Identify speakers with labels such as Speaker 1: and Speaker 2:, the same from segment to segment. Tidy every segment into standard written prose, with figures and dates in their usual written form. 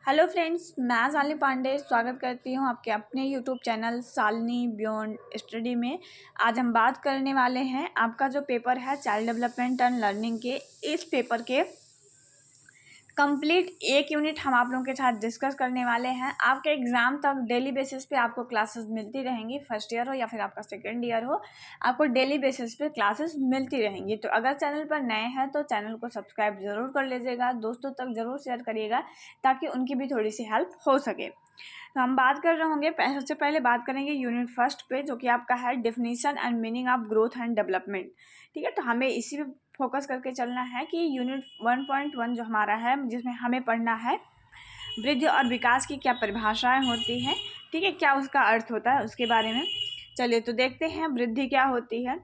Speaker 1: Hello friends, मैं शालिनी पांडे स्वागत करती हूँ आपके अपने YouTube channel Shalini beyond study में। आज हम बात करने वाले हैं आपका जो पेपर है चाइल्ड डेवलपमेंट एंड लर्निंग के। इस पेपर के कंप्लीट एक यूनिट हम आप लोगों के साथ डिस्कस करने वाले हैं। आपके एग्ज़ाम तक डेली बेसिस पे आपको क्लासेस मिलती रहेंगी, फर्स्ट ईयर हो या फिर आपका सेकेंड ईयर हो, आपको डेली बेसिस पे क्लासेस मिलती रहेंगी। तो अगर चैनल पर नए हैं तो चैनल को सब्सक्राइब ज़रूर कर लीजिएगा, दोस्तों तक ज़रूर शेयर करिएगा ताकि उनकी भी थोड़ी सी हेल्प हो सके। तो हम बात कर रहे होंगे, सबसे पहले बात करेंगे यूनिट फर्स्ट पे, जो कि आपका है definition and meaning of growth and development. ठीक है, तो हमें इसी पे फोकस करके चलना है कि यूनिट 1.1 जो हमारा है, जिसमें हमें पढ़ना है वृद्धि और विकास की क्या परिभाषाएं होती हैं। ठीक है, क्या उसका अर्थ होता है उसके बारे में। चलिए तो देखते हैं वृद्धि क्या होती है।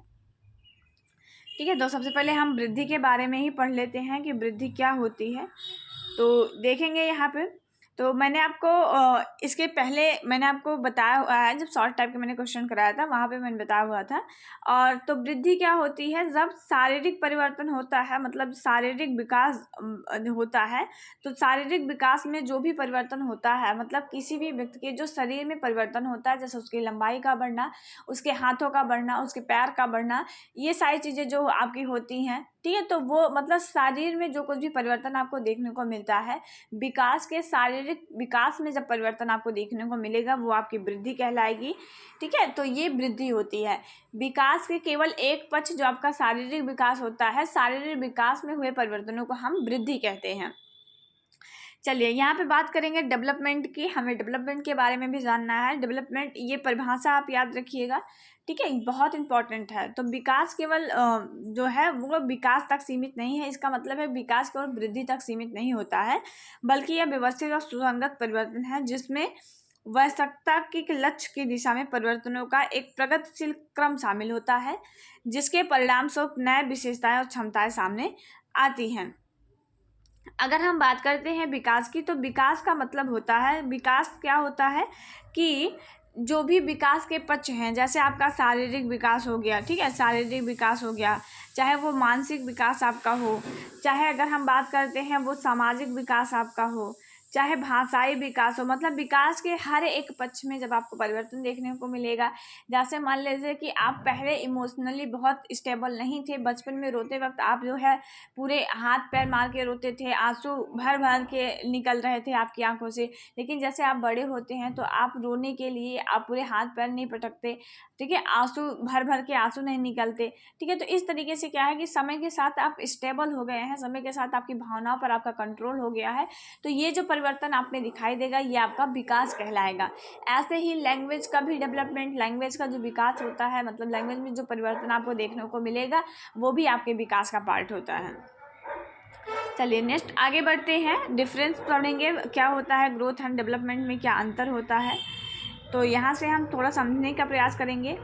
Speaker 1: ठीक है, तो सबसे पहले हम वृद्धि के बारे में ही पढ़ लेते हैं कि वृद्धि क्या होती है। तो देखेंगे यहाँ पे, तो मैंने आपको इसके पहले मैंने आपको बताया हुआ है, जब शॉर्ट टाइप के मैंने क्वेश्चन कराया था वहाँ पे मैंने बताया हुआ था। और तो वृद्धि क्या होती है, जब शारीरिक परिवर्तन होता है, मतलब शारीरिक विकास होता है। तो शारीरिक विकास में जो भी परिवर्तन होता है, मतलब किसी भी व्यक्ति के जो शरीर में परिवर्तन होता है, जैसे उसकी लंबाई का बढ़ना, उसके हाथों का बढ़ना, उसके पैर का बढ़ना, ये सारी चीज़ें जो आपकी होती हैं। ठीक है, तो वो मतलब शरीर में जो कुछ भी परिवर्तन आपको देखने को मिलता है, विकास के शारीरिक विकास में जब परिवर्तन आपको देखने को मिलेगा, वो आपकी वृद्धि कहलाएगी। ठीक है, तो ये वृद्धि होती है। विकास के केवल एक पक्ष जो आपका शारीरिक विकास होता है, शारीरिक विकास में हुए परिवर्तनों को हम वृद्धि कहते हैं। चलिए यहाँ पे बात करेंगे डेवलपमेंट की। हमें डेवलपमेंट के बारे में भी जानना है। डेवलपमेंट, ये परिभाषा आप याद रखिएगा, ठीक है, बहुत इंपॉर्टेंट है। तो विकास केवल जो है वो विकास तक सीमित नहीं है। इसका मतलब है विकास केवल वृद्धि तक सीमित नहीं होता है, बल्कि यह व्यवस्थित और सुसंगत परिवर्तन है, जिसमें वयस्कता के लक्ष्य की दिशा में परिवर्तनों का एक प्रगतिशील क्रम शामिल होता है, जिसके परिणाम स्वरूप नए विशेषताएं और क्षमताएं सामने आती हैं। अगर हम बात करते हैं विकास की, तो विकास का मतलब होता है, विकास क्या होता है कि जो भी विकास के पक्ष हैं, जैसे आपका शारीरिक विकास हो गया, ठीक है, शारीरिक विकास हो गया, चाहे वो मानसिक विकास आपका हो, चाहे अगर हम बात करते हैं वो सामाजिक विकास आपका हो, चाहे भाषाई विकास हो, मतलब विकास के हर एक पक्ष में जब आपको परिवर्तन देखने को मिलेगा। जैसे मान लीजिए कि आप पहले इमोशनली बहुत स्टेबल नहीं थे, बचपन में रोते वक्त आप जो है पूरे हाथ पैर मार के रोते थे, आंसू भर भर के निकल रहे थे आपकी आंखों से। लेकिन जैसे आप बड़े होते हैं तो आप रोने के लिए आप पूरे हाथ पैर नहीं पटकते, ठीक है, आंसू भर भर के आंसू नहीं निकलते। ठीक है, तो इस तरीके से क्या है कि समय के साथ आप स्टेबल हो गए हैं, समय के साथ आपकी भावनाओं पर आपका कंट्रोल हो गया है। तो ये जो परिवर्तन आप में दिखाई देगा, ये आपका विकास कहलाएगा। ऐसे ही लैंग्वेज का भी डेवलपमेंट, लैंग्वेज का जो विकास होता है, मतलब लैंग्वेज में जो परिवर्तन आपको देखने को मिलेगा, वो भी आपके विकास का पार्ट होता है। चलिए नेक्स्ट आगे बढ़ते हैं, डिफरेंस पढ़ेंगे क्या होता है ग्रोथ एंड डेवलपमेंट में, क्या अंतर होता है। तो यहाँ से हम थोड़ा समझने का प्रयास करेंगे।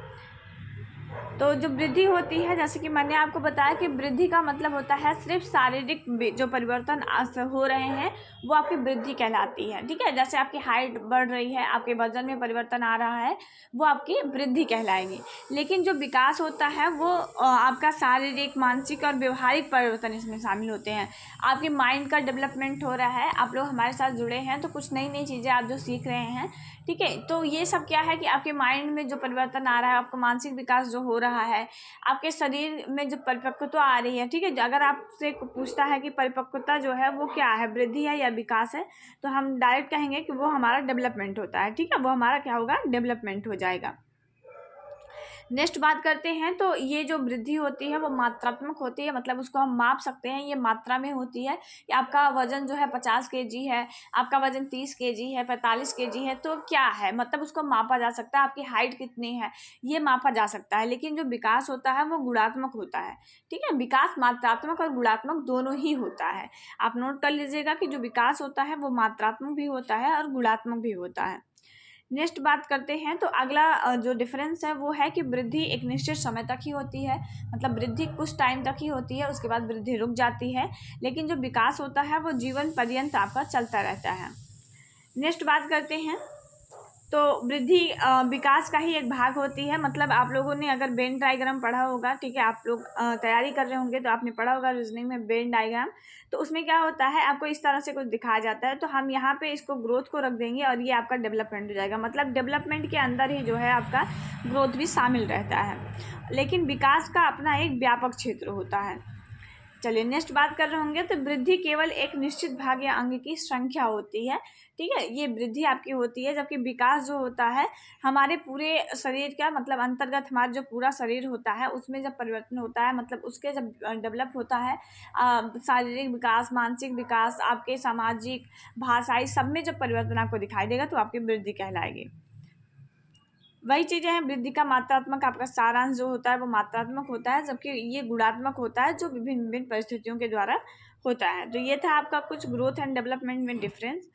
Speaker 1: तो जो वृद्धि होती है, जैसे कि मैंने आपको बताया कि वृद्धि का मतलब होता है सिर्फ शारीरिक जो परिवर्तन हो रहे हैं वो आपकी वृद्धि कहलाती है। ठीक है, जैसे आपकी हाइट बढ़ रही है, आपके वजन में परिवर्तन आ रहा है, वो आपकी वृद्धि कहलाएगी। लेकिन जो विकास होता है वो आपका शारीरिक, मानसिक और व्यवहारिक परिवर्तन इसमें शामिल होते हैं। आपके माइंड का डेवलपमेंट हो रहा है, आप लोग हमारे साथ जुड़े हैं तो कुछ नई नई चीज़ें आप जो सीख रहे हैं, ठीक है, तो ये सब क्या है कि आपके माइंड में जो परिवर्तन आ रहा है, आपका मानसिक विकास जो हो रहा है, आपके शरीर में जो परिपक्वता आ रही है। ठीक है, अगर आपसे पूछता है कि परिपक्वता जो है वो क्या है, वृद्धि है या विकास है, तो हम डायरेक्ट कहेंगे कि वो हमारा डेवलपमेंट होता है। ठीक है, वो हमारा क्या होगा, डेवलपमेंट हो जाएगा। नेक्स्ट बात करते हैं, तो ये जो वृद्धि होती है वो मात्रात्मक होती है, मतलब उसको हम माप सकते हैं, ये मात्रा में होती है कि आपका वजन जो है 50 kg है, आपका वजन 30 kg है, 45 kg है, तो क्या है, मतलब उसको मापा जा सकता है। आपकी हाइट कितनी है ये मापा जा सकता है। लेकिन जो विकास होता है वो गुणात्मक होता है। ठीक है, विकास मात्रात्मक और गुणात्मक दोनों ही होता है। आप नोट कर लीजिएगा कि जो विकास होता है वो मात्रात्मक भी होता है और गुणात्मक भी होता है। नेक्स्ट बात करते हैं, तो अगला जो डिफरेंस है वो है कि वृद्धि एक निश्चित समय तक ही होती है, मतलब वृद्धि कुछ टाइम तक ही होती है, उसके बाद वृद्धि रुक जाती है। लेकिन जो विकास होता है वो जीवन पर्यंत आपका चलता रहता है। नेक्स्ट बात करते हैं, तो वृद्धि विकास का ही एक भाग होती है। मतलब आप लोगों ने अगर वेन डायग्राम पढ़ा होगा, ठीक है, आप लोग तैयारी कर रहे होंगे तो आपने पढ़ा होगा रीजनिंग में वेन डायग्राम। तो उसमें क्या होता है, आपको इस तरह से कुछ दिखाया जाता है, तो हम यहाँ पे इसको ग्रोथ को रख देंगे और ये आपका डेवलपमेंट हो जाएगा। मतलब डेवलपमेंट के अंदर ही जो है आपका ग्रोथ भी शामिल रहता है, लेकिन विकास का अपना एक व्यापक क्षेत्र होता है। चलिए नेक्स्ट बात कर रहे होंगे, तो वृद्धि केवल एक निश्चित भाग या अंग की संख्या होती है, ठीक है, ये वृद्धि आपकी होती है, जबकि विकास जो होता है हमारे पूरे शरीर का, मतलब अंतर्गत हमारा जो पूरा शरीर होता है उसमें जब परिवर्तन होता है, मतलब उसके जब डेवलप होता है, शारीरिक विकास, मानसिक विकास, आपके सामाजिक, भाषाई, सब में जब परिवर्तन आपको दिखाई देगा तो आपकी वृद्धि कहलाएगी। वही चीज़ें हैं, वृद्धि का मात्रात्मक आपका सारांश जो होता है वो मात्रात्मक होता है, जबकि ये गुणात्मक होता है जो विभिन्न विभिन्न परिस्थितियों के द्वारा होता है। तो ये था आपका कुछ ग्रोथ एंड डेवलपमेंट में डिफरेंस।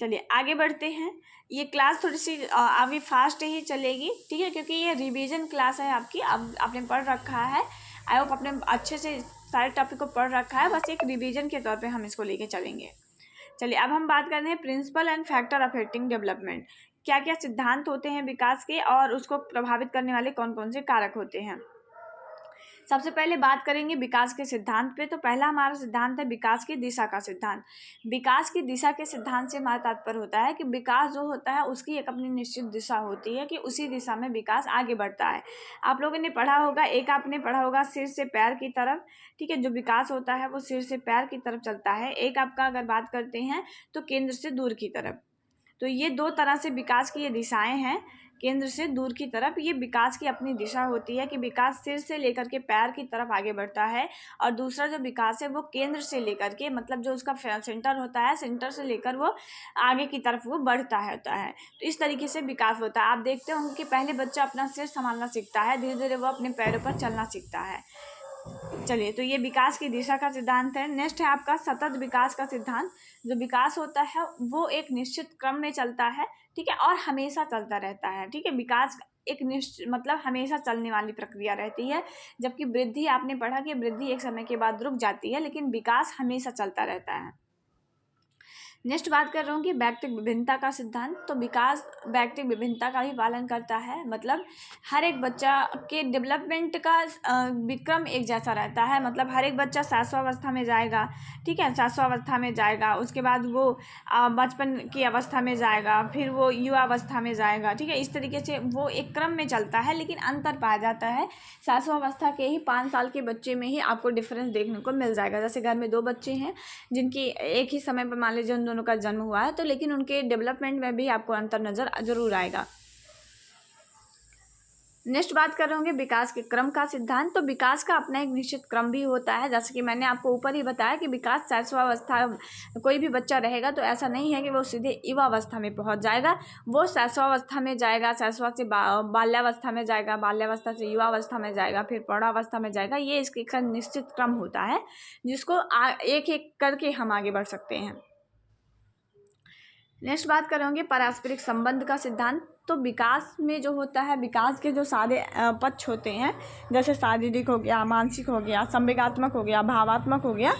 Speaker 1: चलिए आगे बढ़ते हैं। ये क्लास थोड़ी सी अभी फास्ट ही चलेगी, ठीक है, क्योंकि ये रिवीजन क्लास है आपकी। अब आपने पढ़ रखा है, आई होप आपने अच्छे से सारे टॉपिक को पढ़ रखा है, बस एक रिवीजन के तौर पे हम इसको लेके चलेंगे। चलिए अब हम बात करते हैं principle and factor affecting development. क्या क्या सिद्धांत होते हैं विकास के और उसको प्रभावित करने वाले कौन कौन से कारक होते हैं। सबसे पहले बात करेंगे विकास के सिद्धांत पे। तो पहला हमारा सिद्धांत है विकास की दिशा का सिद्धांत। विकास की दिशा के सिद्धांत से हमारा तात्पर्य होता है कि विकास जो होता है उसकी एक अपनी निश्चित दिशा होती है कि उसी दिशा में विकास आगे बढ़ता है। आप लोगों ने पढ़ा होगा, एक आपने पढ़ा होगा सिर से पैर की तरफ, ठीक है, जो विकास होता है वो सिर से पैर की तरफ चलता है। एक आपका अगर बात करते हैं तो केंद्र से दूर की तरफ। तो ये दो तरह से विकास की ये दिशाएं हैं, केंद्र से दूर की तरफ। ये विकास की अपनी दिशा होती है कि विकास सिर से लेकर के पैर की तरफ आगे बढ़ता है, और दूसरा जो विकास है वो केंद्र से लेकर के, मतलब जो उसका सेंटर होता है, सेंटर से लेकर वो आगे की तरफ वो बढ़ता है होता है। तो इस तरीके से विकास होता है। आप देखते होंगे कि पहले बच्चा अपना सिर संभालना सीखता है, धीरे धीरे वो अपने पैरों पर चलना सीखता है। चलिए, तो ये विकास की दिशा का सिद्धांत है। नेक्स्ट है आपका सतत विकास का सिद्धांत। जो विकास होता है वो एक निश्चित क्रम में चलता है, ठीक है, और हमेशा चलता रहता है, ठीक है। विकास एक निश्चित, मतलब हमेशा चलने वाली प्रक्रिया रहती है, जबकि वृद्धि आपने पढ़ा कि वृद्धि एक समय के बाद रुक जाती है, लेकिन विकास हमेशा चलता रहता है। नेक्स्ट बात कर रहा हूँ कि व्यक्तिक विभिन्नता का सिद्धांत। तो विकास व्यक्तिक विभिन्नता का भी पालन करता है, मतलब हर एक बच्चा के डेवलपमेंट का विक्रम एक जैसा रहता है। मतलब हर एक बच्चा शास्त्रावस्था में जाएगा, ठीक है, शास्त्रावस्था में जाएगा, उसके बाद वो बचपन की अवस्था में जाएगा, फिर वो युवा अवस्था में जाएगा, ठीक है। इस तरीके से वो एक क्रम में चलता है, लेकिन अंतर पाया जाता है शास्त्रावस्था के ही 5 साल के बच्चे में ही आपको डिफरेंस देखने को मिल जाएगा। जैसे घर में 2 बच्चे हैं जिनकी एक ही समय पर मान लीजिए उन दोनों का जन्म हुआ है, तो लेकिन उनके डेवलपमेंट में भी आपको अंतर नजर जरूर आएगा। नेक्स्ट बात कर रहे होंगे विकास के क्रम का सिद्धांत। तो विकास का अपना एक निश्चित क्रम भी होता है, जैसे कि मैंने आपको ऊपर ही बताया कि विकास शैशवावस्था, कोई भी बच्चा रहेगा तो ऐसा नहीं है कि वो सीधे युवावस्था में पहुंच जाएगा। वो शैशवावस्था में जाएगा, शैशवा से बाल्यावस्था में जाएगा, बाल्यावस्था से युवावस्था में जाएगा, फिर प्रौढ़ावस्था में जाएगा। ये इसका निश्चित क्रम होता है जिसको एक एक करके हम आगे बढ़ सकते हैं। नेक्स्ट बात करेंगे पारस्परिक संबंध का सिद्धांत। तो विकास में जो होता है, विकास के जो सारे पक्ष होते हैं, जैसे शारीरिक हो गया, मानसिक हो गया, संवेगात्मक हो गया, भावात्मक हो गया,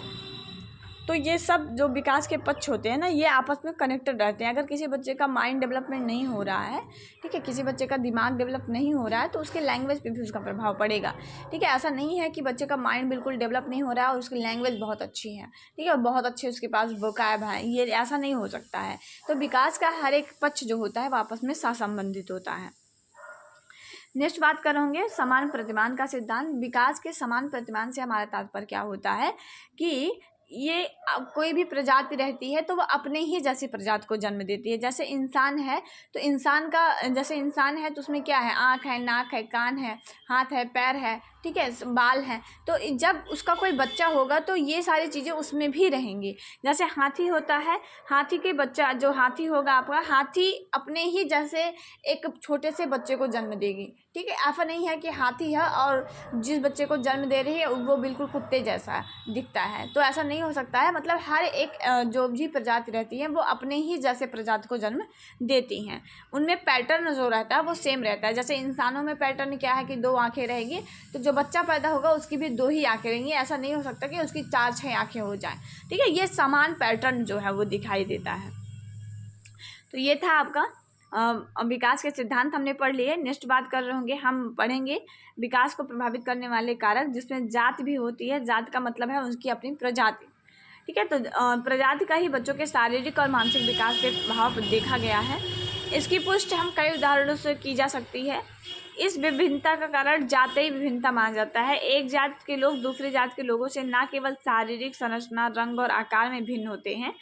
Speaker 1: तो ये सब जो विकास के पक्ष होते हैं ना, ये आपस में कनेक्टेड रहते हैं। अगर किसी बच्चे का माइंड डेवलपमेंट नहीं हो रहा है, ठीक है, किसी बच्चे का दिमाग डेवलप नहीं हो रहा है, तो उसके लैंग्वेज पे भी उसका प्रभाव पड़ेगा, ठीक है। ऐसा नहीं है कि बच्चे का माइंड बिल्कुल डेवलप नहीं हो रहा है और उसकी लैंग्वेज बहुत अच्छी है, ठीक है, बहुत अच्छे उसके पास वोकैब है, ये ऐसा नहीं हो सकता है। तो विकास का हर एक पक्ष जो होता है वो आपस में सहसंबंधित होता है। नेक्स्ट बात करेंगे समान प्रतिमान का सिद्धांत। विकास के समान प्रतिमान से हमारा तात्पर्य क्या होता है कि ये कोई भी प्रजाति रहती है तो वो अपने ही जैसी प्रजाति को जन्म देती है। जैसे इंसान है तो इंसान का, जैसे इंसान है तो उसमें क्या है, आँख है, नाक है, कान है, हाथ है, पैर है, ठीक है, बाल हैं। तो जब उसका कोई बच्चा होगा तो ये सारी चीज़ें उसमें भी रहेंगी। जैसे हाथी होता है, हाथी के बच्चा जो हाथी होगा आपका, हाथी अपने ही जैसे एक छोटे से बच्चे को जन्म देगी, ठीक है। ऐसा नहीं है कि हाथी है और जिस बच्चे को जन्म दे रही है वो बिल्कुल कुत्ते जैसा दिखता है, तो ऐसा नहीं हो सकता है। मतलब हर एक जो भी प्रजाति रहती है वो अपने ही जैसे प्रजाति को जन्म देती हैं। उनमें पैटर्न जो रहता है वो सेम रहता है। जैसे इंसानों में पैटर्न क्या है कि 2 आँखें रहेगी, तो जो बच्चा पैदा होगा उसकी भी 2 ही आँखें रहेंगी। ऐसा नहीं हो सकता कि उसकी 4-6 आँखें हो जाएं, ठीक है। ये समान पैटर्न जो है वो दिखाई देता है। तो ये था आपका विकास के सिद्धांत हमने पढ़ लिए। नेक्स्ट बात कर रहे होंगे, हम पढ़ेंगे विकास को प्रभावित करने वाले कारक, जिसमें जात भी होती है। जात का मतलब है उसकी अपनी प्रजाति, ठीक है। तो प्रजाति का ही बच्चों के शारीरिक और मानसिक विकास पे प्रभाव देखा गया है। इसकी पुष्टि हम कई उदाहरणों से की जा सकती है। इस विभिन्नता का कारण जातीय विभिन्नता माना जाता है। एक जात के लोग दूसरी जात के लोगों से न केवल शारीरिक संरचना, रंग और आकार में भिन्न होते हैं,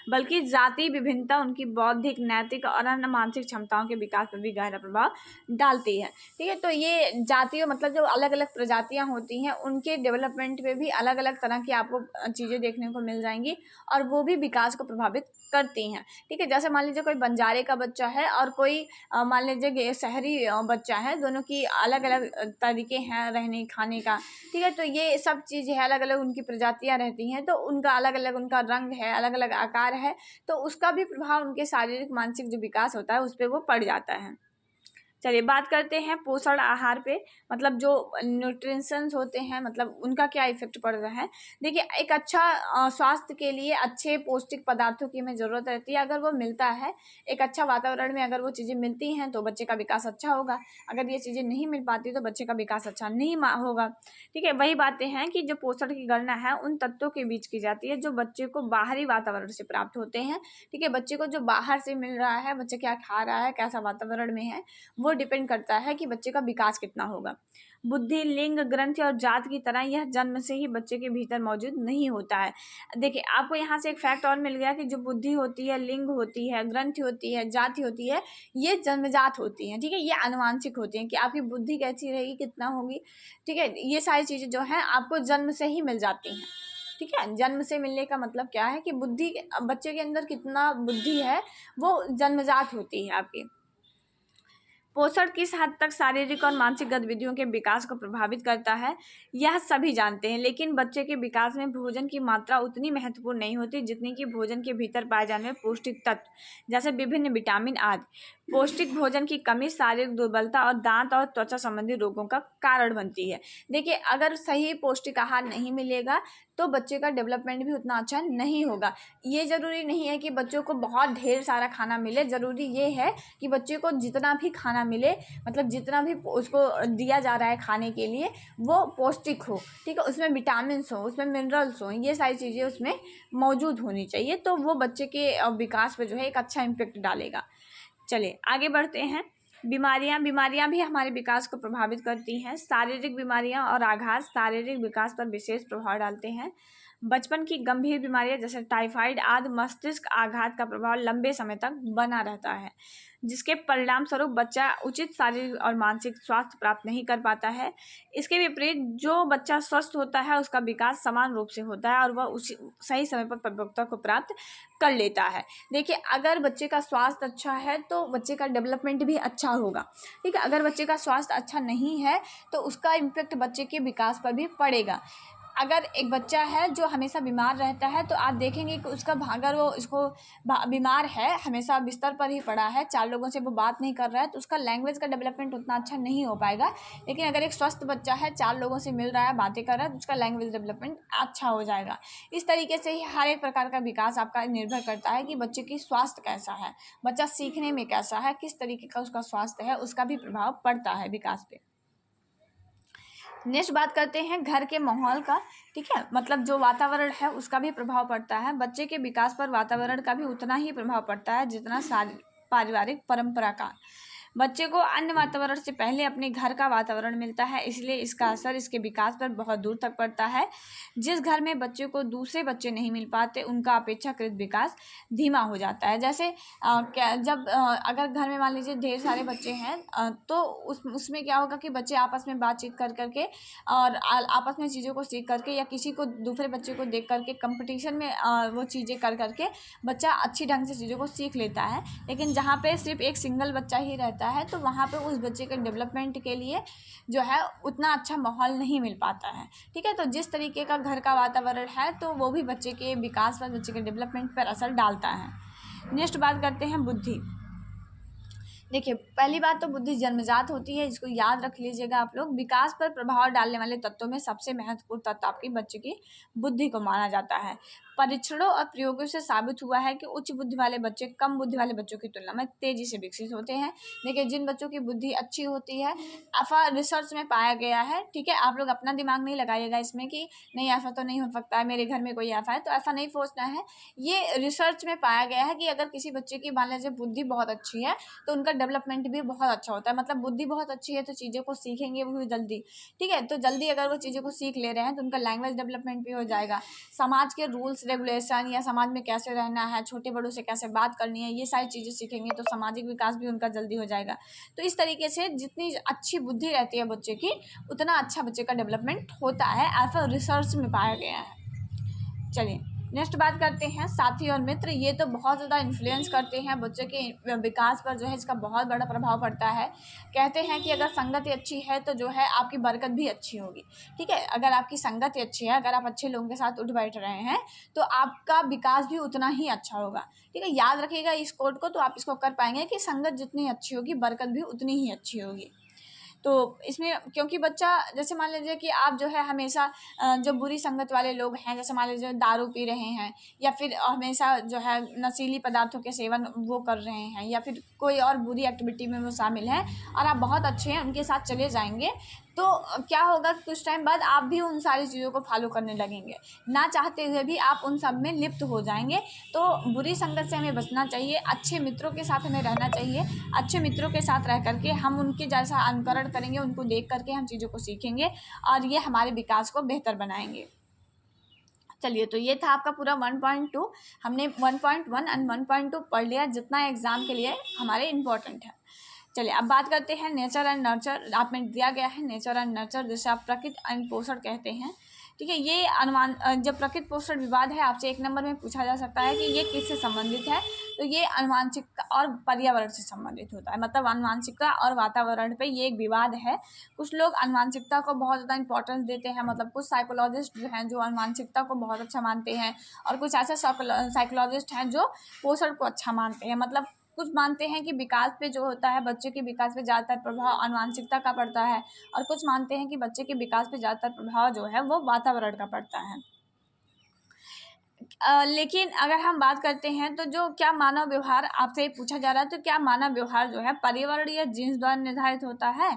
Speaker 1: बल्कि जातीय विभिन्नता उनकी बौद्धिक, नैतिक और अन्य मानसिक क्षमताओं के विकास पर भी गहरा प्रभाव डालती है, ठीक है। तो ये जातीय मतलब जो अलग अलग प्रजातियां होती हैं उनके डेवलपमेंट पे भी अलग अलग तरह की आपको चीज़ें देखने को मिल जाएंगी और वो भी विकास को प्रभावित करती हैं, ठीक है। जैसे मान लीजिए कोई बंजारे का बच्चा है और कोई मान लीजिए शहरी बच्चा है, दोनों की अलग अलग तरीके हैं रहने खाने का, ठीक है। तो ये सब चीज़ें अलग अलग उनकी प्रजातियां रहती हैं, तो उनका अलग अलग उनका रंग है, अलग अलग आकार है, तो उसका भी प्रभाव उनके शारीरिक मानसिक जो विकास होता है उस पर वो पड़ जाता है। चलिए बात करते हैं पोषण आहार पे, मतलब जो न्यूट्रिशंस होते हैं मतलब उनका क्या इफेक्ट पड़ रहा है। देखिए एक अच्छा स्वास्थ्य के लिए अच्छे पौष्टिक पदार्थों की हमें ज़रूरत रहती है। अगर वो मिलता है, एक अच्छा वातावरण में अगर वो चीज़ें मिलती हैं तो बच्चे का विकास अच्छा होगा। अगर ये चीज़ें नहीं मिल पाती तो बच्चे का विकास अच्छा नहीं होगा, ठीक है। वही बातें हैं कि जो पोषण की गणना है उन तत्वों के बीच की जाती है जो बच्चे को बाहरी वातावरण से प्राप्त होते हैं, ठीक है। बच्चे को जो बाहर से मिल रहा है, बच्चे क्या खा रहा है, कैसा वातावरण में है, वो डिपेंड करता है कि बच्चे का विकास कितना होगा। बुद्धि, लिंग, ग्रंथि और जात की तरह यह जन्म से ही बच्चे के भीतर मौजूद नहीं होता है। देखिए आपको यहाँ से एक फैक्ट और मिल गया कि जो बुद्धि होती है, लिंग होती है, ग्रंथि होती है, जाति होती है, ये जन्मजात होती हैं, ठीक है। ये आनुवांशिक होती हैं कि आपकी बुद्धि कैसी रहेगी, कितना होगी, ठीक है। ये सारी चीज़ें जो हैं आपको जन्म से ही मिल जाती हैं, ठीक है। जन्म से मिलने का मतलब क्या है कि बुद्धि, बच्चे के अंदर कितना बुद्धि है वो जन्मजात होती है आपकी। पोषण किस हद तक शारीरिक और मानसिक गतिविधियों के विकास को प्रभावित करता है यह सभी जानते हैं, लेकिन बच्चे के विकास में भोजन की मात्रा उतनी महत्वपूर्ण नहीं होती जितनी कि भोजन के भीतर पाए जाने वाले पौष्टिक तत्व, जैसे विभिन्न विटामिन आदि। पौष्टिक भोजन की कमी शारीरिक दुर्बलता और दांत और त्वचा संबंधी रोगों का कारण बनती है। देखिए अगर सही पौष्टिक आहार नहीं मिलेगा तो बच्चे का डेवलपमेंट भी उतना अच्छा नहीं होगा। ये ज़रूरी नहीं है कि बच्चों को बहुत ढेर सारा खाना मिले, ज़रूरी ये है कि बच्चे को जितना भी खाना मिले, मतलब जितना भी उसको दिया जा रहा है खाने के लिए वो पौष्टिक हो, ठीक है। उसमें विटामिन्स हो, उसमें मिनरल्स हो, ये सारी चीज़ें उसमें मौजूद होनी चाहिए, तो वो बच्चे के विकास पर जो है एक अच्छा इम्पेक्ट डालेगा। चलिए आगे बढ़ते हैं। बीमारियां भी हमारे विकास को प्रभावित करती हैं। शारीरिक बीमारियां और आघात शारीरिक विकास पर विशेष प्रभाव डालते हैं। बचपन की गंभीर बीमारियां जैसे टाइफाइड आदि मस्तिष्क आघात का प्रभाव लंबे समय तक बना रहता है, जिसके परिणाम स्वरूप बच्चा उचित शारीरिक और मानसिक स्वास्थ्य प्राप्त नहीं कर पाता है। इसके विपरीत जो बच्चा स्वस्थ होता है उसका विकास समान रूप से होता है और वह उसी सही समय पर परिपक्वता को प्राप्त कर लेता है। देखिए अगर बच्चे का स्वास्थ्य अच्छा है तो बच्चे का डेवलपमेंट भी अच्छा होगा, ठीक है। अगर बच्चे का स्वास्थ्य अच्छा नहीं है तो उसका इम्पेक्ट बच्चे के विकास पर भी पड़ेगा। अगर एक बच्चा है जो हमेशा बीमार रहता है तो आप देखेंगे कि उसका अगर वो इसको बीमार है, हमेशा बिस्तर पर ही पड़ा है, 4 लोगों से वो बात नहीं कर रहा है, तो उसका लैंग्वेज का डेवलपमेंट उतना अच्छा नहीं हो पाएगा। लेकिन अगर एक स्वस्थ बच्चा है, 4 लोगों से मिल रहा है, बातें कर रहा है, तो उसका लैंग्वेज डेवलपमेंट अच्छा हो जाएगा। इस तरीके से ही हर एक प्रकार का विकास आपका निर्भर करता है कि बच्चे की स्वास्थ्य कैसा है, बच्चा सीखने में कैसा है, किस तरीके का उसका स्वास्थ्य है, उसका भी प्रभाव पड़ता है विकास पे। नेक्स्ट बात करते हैं घर के माहौल का, ठीक है। मतलब जो वातावरण है उसका भी प्रभाव पड़ता है। बच्चे के विकास पर वातावरण का भी उतना ही प्रभाव पड़ता है जितना पारिवारिक परंपरा का। बच्चे को अन्य वातावरण से पहले अपने घर का वातावरण मिलता है, इसलिए इसका असर इसके विकास पर बहुत दूर तक पड़ता है। जिस घर में बच्चे को दूसरे बच्चे नहीं मिल पाते उनका अपेक्षाकृत विकास धीमा हो जाता है। जैसे जब अगर घर में मान लीजिए ढेर सारे बच्चे हैं तो उसमें क्या होगा कि बच्चे आपस में बातचीत कर करके और आपस में चीज़ों को सीख करके या किसी को दूसरे बच्चे को देख करके कंपटीशन में वो चीज़ें कर करके बच्चा अच्छी ढंग से चीज़ों को सीख लेता है। लेकिन जहाँ पे सिर्फ एक सिंगल बच्चा ही रहता है तो वहाँ पे उस बच्चे के डेवलपमेंट के लिए जो है उतना अच्छा माहौल नहीं मिल पाता है, ठीक है। तो जिस तरीके का घर का वातावरण है तो वो भी बच्चे के विकास पर, बच्चे के डेवलपमेंट पर असर डालता है। नेक्स्ट बात करते हैं बुद्धि। देखिए पहली बात तो बुद्धि जन्मजात होती है, इसको याद रख लीजिएगा आप लोग। विकास पर प्रभाव डालने वाले तत्वों में सबसे महत्वपूर्ण तत्व आपकी बच्चे की बुद्धि को माना जाता है। परीक्षणों और प्रयोगों से साबित हुआ है कि उच्च बुद्धि वाले बच्चे कम बुद्धि वाले बच्चों की तुलना में तेजी से विकसित होते हैं। देखिए, जिन बच्चों की बुद्धि अच्छी होती है, ऐसा रिसर्च में पाया गया है, ठीक है। आप लोग अपना दिमाग नहीं लगाइएगा इसमें कि नहीं ऐसा तो नहीं हो सकता है, मेरे घर में कोई ऐसा है, तो ऐसा नहीं सोचना है। ये रिसर्च में पाया गया है कि अगर किसी बच्चे की मान लीजिए बुद्धि बहुत अच्छी है तो उनका डेवलपमेंट भी बहुत अच्छा होता है। मतलब बुद्धि बहुत अच्छी है तो चीज़ों को सीखेंगे वो जल्दी, ठीक है। तो जल्दी अगर वो चीज़ों को सीख ले रहे हैं तो उनका लैंग्वेज डेवलपमेंट भी हो जाएगा। समाज के रूल्स रेगुलेशन या समाज में कैसे रहना है, छोटे बड़ों से कैसे बात करनी है, ये सारी चीज़ें सीखेंगे तो सामाजिक विकास भी उनका जल्दी हो जाएगा। तो इस तरीके से जितनी अच्छी बुद्धि रहती है बच्चे की, उतना अच्छा बच्चे का डेवलपमेंट होता है, ऐसा रिसर्च में पाया गया है। चलिए नेक्स्ट बात करते हैं साथी और मित्र। ये तो बहुत ज़्यादा इन्फ्लुएंस करते हैं बच्चे के विकास पर, जो है इसका बहुत बड़ा प्रभाव पड़ता है। कहते हैं कि अगर संगति अच्छी है तो जो है आपकी बरकत भी अच्छी होगी, ठीक है। अगर आपकी संगति अच्छी है, अगर आप अच्छे लोगों के साथ उठ बैठ रहे हैं तो आपका विकास भी उतना ही अच्छा होगा, ठीक है। याद रखिएगा इस कोड को, तो आप इसको कर पाएंगे कि संगत जितनी अच्छी होगी बरकत भी उतनी ही अच्छी होगी। तो इसमें क्योंकि बच्चा, जैसे मान लीजिए कि आप जो है हमेशा जो बुरी संगत वाले लोग हैं, जैसे मान लीजिए दारू पी रहे हैं या फिर हमेशा जो है नशीली पदार्थों के सेवन वो कर रहे हैं या फिर कोई और बुरी एक्टिविटी में वो शामिल हैं और आप बहुत अच्छे हैं उनके साथ चले जाएंगे, तो क्या होगा कि कुछ टाइम बाद आप भी उन सारी चीज़ों को फॉलो करने लगेंगे, ना चाहते हुए भी आप उन सब में लिप्त हो जाएंगे। तो बुरी संगत से हमें बचना चाहिए, अच्छे मित्रों के साथ हमें रहना चाहिए। अच्छे मित्रों के साथ रह करके हम उनके जैसा अनुकरण करेंगे, उनको देख करके हम चीज़ों को सीखेंगे और ये हमारे विकास को बेहतर बनाएंगे। चलिए, तो ये था आपका पूरा 1.2। हमने 1.1 एंड 1.2 पढ़ लिया, जितना एग्जाम के लिए हमारे इम्पोर्टेंट है। चलिए अब बात करते हैं नेचर एंड नर्चर। आप में दिया गया है नेचर एंड नर्चर, जिसे आप प्रकृति एंड पोषण कहते हैं, ठीक है। ये अनुमान जब प्रकृति पोषण विवाद है, आपसे 1 नंबर में पूछा जा सकता है कि ये किससे संबंधित है, तो ये आनुवांशिकता और पर्यावरण से संबंधित होता है। मतलब आनुवांशिकता और वातावरण पे ये एक विवाद है। कुछ लोग आनुवांशिकता को बहुत ज़्यादा इंपॉर्टेंस देते हैं, मतलब कुछ साइकोलॉजिस्ट जो हैं जो आनुवांशिकता को बहुत अच्छा मानते हैं, और कुछ ऐसे साइकोलॉजिस्ट हैं जो पोषण को अच्छा मानते हैं। मतलब कुछ मानते हैं कि विकास पे जो होता है, बच्चे के विकास पे ज़्यादातर प्रभाव आनुवांशिकता का पड़ता है, और कुछ मानते हैं कि बच्चे के विकास पे ज़्यादातर प्रभाव जो है वो वातावरण का पड़ता है। लेकिन अगर हम बात करते हैं तो जो क्या मानव व्यवहार आपसे पूछा जा रहा है, तो क्या मानव व्यवहार जो है पर्यावरण या जीन्स द्वारा निर्धारित होता है,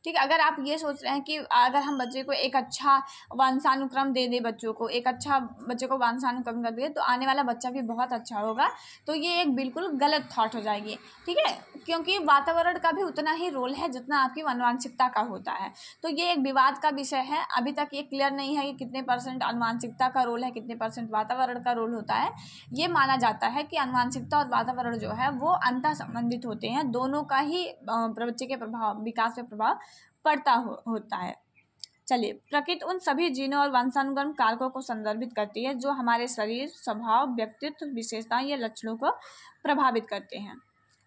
Speaker 1: ठीक है। अगर आप ये सोच रहे हैं कि अगर हम बच्चे को एक अच्छा वंशानुक्रम दे दें, बच्चों को एक अच्छा बच्चे को वंशानुक्रम कर दें तो आने वाला बच्चा भी बहुत अच्छा होगा, तो ये एक बिल्कुल गलत थॉट हो जाएगी, ठीक है। क्योंकि वातावरण का भी उतना ही रोल है जितना आपकी आनुवांशिकता का होता है। तो ये एक विवाद का विषय है, अभी तक ये क्लियर नहीं है कि कितने % आनुवांशिकता का रोल है, कितने % वातावरण का रोल होता है। ये माना जाता है कि आनुवांशिकता और वातावरण जो है वो अंतः संबंधित होते हैं, दोनों का ही बच्चे के प्रभाव विकास पे प्रभाव पड़ता होता है। चलिए, प्रकृति उन सभी जीनों और वंशानुगम कारकों को संदर्भित करती है जो हमारे शरीर, स्वभाव, व्यक्तित्व, विशेषताएं या लक्षणों को प्रभावित करते हैं,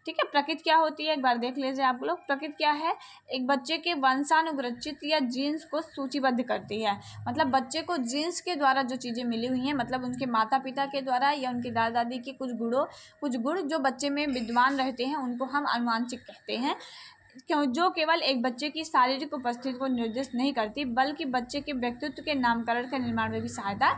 Speaker 1: ठीक है। प्रकृति क्या होती है एक बार देख लीजिए आप लोग। प्रकृति क्या है, एक बच्चे के वंशानुगृहित या जीन्स को सूचीबद्ध करती है। मतलब बच्चे को जीन्स के द्वारा जो चीज़ें मिली हुई हैं, मतलब उनके माता पिता के द्वारा या उनके दादा दादी के कुछ गुण जो बच्चे में विद्यमान रहते हैं, उनको हम आनुवांशिक कहते हैं। क्यों, जो केवल एक बच्चे की शारीरिक उपस्थिति को निर्दिष्ट नहीं करती, बल्कि बच्चे के व्यक्तित्व के नामकरण के निर्माण में भी सहायता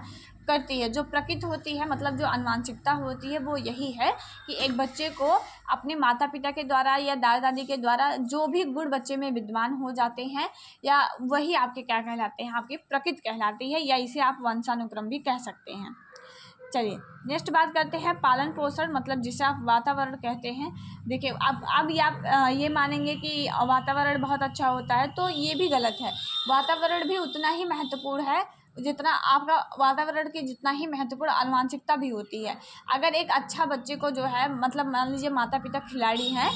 Speaker 1: करती है। जो प्रकृति होती है, मतलब जो आनुवांशिकता होती है, वो यही है कि एक बच्चे को अपने माता पिता के द्वारा या दादा दादी के द्वारा जो भी गुण बच्चे में विद्यमान हो जाते हैं, या वही आपके क्या कहलाते हैं, आपकी प्रकृति कहलाती है, या इसे आप वंशानुक्रम भी कह सकते हैं। चलिए नेक्स्ट बात करते हैं पालन पोषण, मतलब जिसे आप वातावरण कहते हैं। देखिए, अब आप ये मानेंगे कि वातावरण बहुत अच्छा होता है, तो ये भी गलत है। वातावरण भी उतना ही महत्वपूर्ण है जितना आपका वातावरण की जितना ही महत्वपूर्ण आनुवांशिकता भी होती है। अगर एक अच्छा बच्चे को जो है, मतलब मान लीजिए माता पिता खिलाड़ी हैं